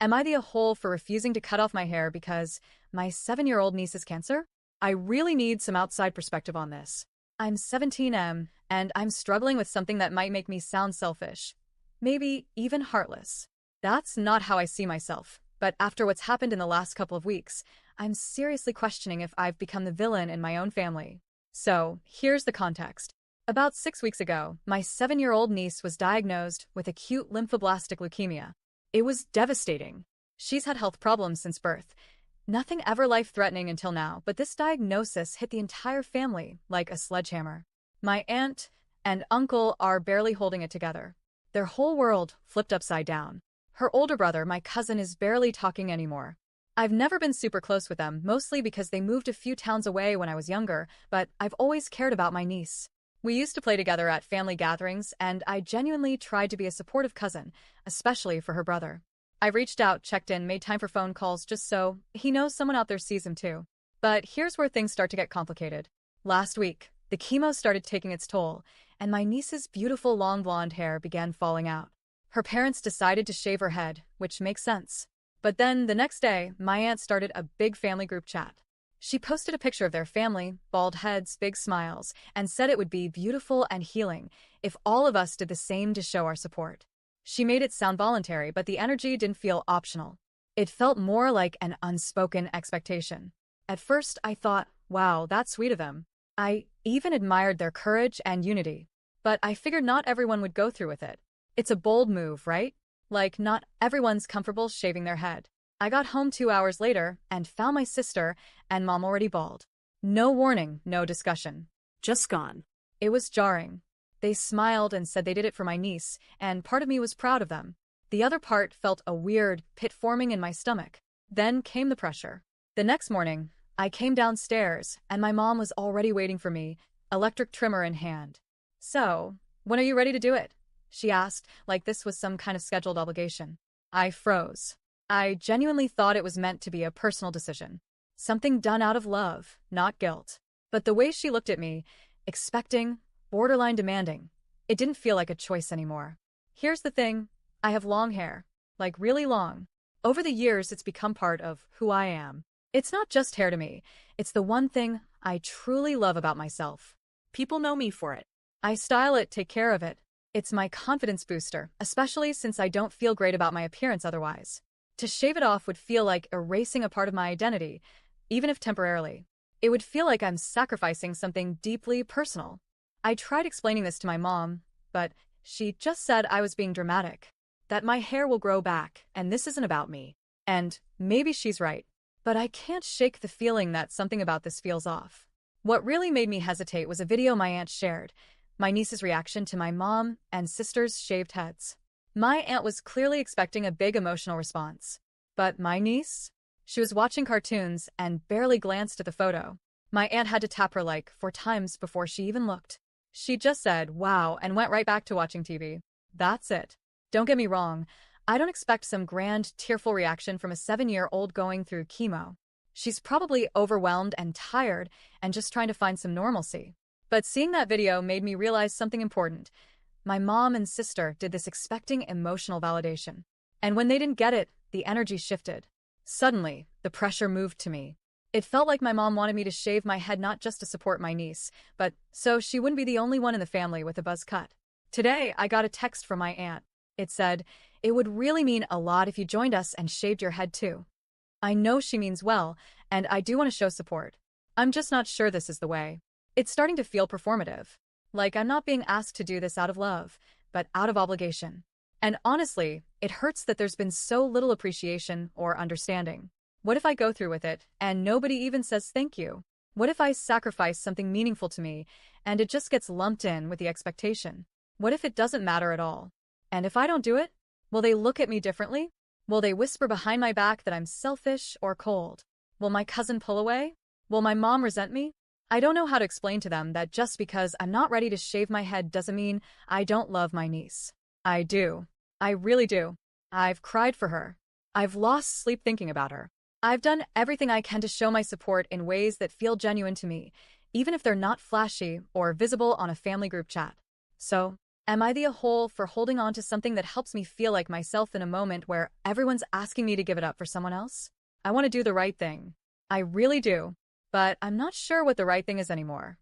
Am I the a-hole for refusing to cut off my hair because my 7-year-old niece has cancer? I really need some outside perspective on this. I'm 17M, and I'm struggling with something that might make me sound selfish. Maybe even heartless. That's not how I see myself, but after what's happened in the last couple of weeks, I'm seriously questioning if I've become the villain in my own family. So, here's the context. About 6 weeks ago, my 7-year-old niece was diagnosed with acute lymphoblastic leukemia. It was devastating. She's had health problems since birth. Nothing ever life-threatening until now, but this diagnosis hit the entire family like a sledgehammer. My aunt and uncle are barely holding it together. Their whole world flipped upside down. Her older brother, my cousin, is barely talking anymore. I've never been super close with them, mostly because they moved a few towns away when I was younger, but I've always cared about my niece. We used to play together at family gatherings, and I genuinely tried to be a supportive cousin, especially for her brother. I reached out, checked in, made time for phone calls just so he knows someone out there sees him too. But here's where things start to get complicated. Last week, the chemo started taking its toll, and my niece's beautiful long blonde hair began falling out. Her parents decided to shave her head, which makes sense. But then, the next day, my aunt started a big family group chat. She posted a picture of their family, bald heads, big smiles, and said it would be beautiful and healing if all of us did the same to show our support. She made it sound voluntary, but the energy didn't feel optional. It felt more like an unspoken expectation. At first, I thought, wow, that's sweet of them. I even admired their courage and unity. But I figured not everyone would go through with it. It's a bold move, right? Like, not everyone's comfortable shaving their head. I got home 2 hours later and found my sister and mom already bald. No warning, no discussion. Just gone. It was jarring. They smiled and said they did it for my niece, and part of me was proud of them. The other part felt a weird pit forming in my stomach. Then came the pressure. The next morning, I came downstairs, and my mom was already waiting for me, electric trimmer in hand. "So, when are you ready to do it?" she asked, like this was some kind of scheduled obligation. I froze. I genuinely thought it was meant to be a personal decision. Something done out of love, not guilt. But the way she looked at me, expecting, borderline demanding, it didn't feel like a choice anymore. Here's the thing, I have long hair. Like really long. Over the years, it's become part of who I am. It's not just hair to me, it's the one thing I truly love about myself. People know me for it. I style it, take care of it. It's my confidence booster, especially since I don't feel great about my appearance otherwise. To shave it off would feel like erasing a part of my identity, even if temporarily. It would feel like I'm sacrificing something deeply personal. I tried explaining this to my mom, but she just said I was being dramatic. That my hair will grow back, and this isn't about me. And maybe she's right. But I can't shake the feeling that something about this feels off. What really made me hesitate was a video my aunt shared, my niece's reaction to my mom and sister's shaved heads. My aunt was clearly expecting a big emotional response. But my niece? She was watching cartoons and barely glanced at the photo. My aunt had to tap her like 4 times before she even looked. She just said, "Wow," and went right back to watching TV. That's it. Don't get me wrong, I don't expect some grand, tearful reaction from a 7-year-old going through chemo. She's probably overwhelmed and tired and just trying to find some normalcy. But seeing that video made me realize something important. My mom and sister did this expecting emotional validation. And when they didn't get it, the energy shifted. Suddenly, the pressure moved to me. It felt like my mom wanted me to shave my head not just to support my niece, but so she wouldn't be the only one in the family with a buzz cut. Today, I got a text from my aunt. It said, "It would really mean a lot if you joined us and shaved your head too." I know she means well, and I do want to show support. I'm just not sure this is the way. It's starting to feel performative. Like I'm not being asked to do this out of love, but out of obligation. And honestly, it hurts that there's been so little appreciation or understanding. What if I go through with it, and nobody even says thank you? What if I sacrifice something meaningful to me, and it just gets lumped in with the expectation? What if it doesn't matter at all? And if I don't do it, will they look at me differently? Will they whisper behind my back that I'm selfish or cold? Will my cousin pull away? Will my mom resent me? I don't know how to explain to them that just because I'm not ready to shave my head doesn't mean I don't love my niece. I do. I really do. I've cried for her. I've lost sleep thinking about her. I've done everything I can to show my support in ways that feel genuine to me, even if they're not flashy or visible on a family group chat. So, Am I the a-hole for holding on to something that helps me feel like myself in a moment where everyone's asking me to give it up for someone else? I want to do the right thing. I really do. But I'm not sure what the right thing is anymore.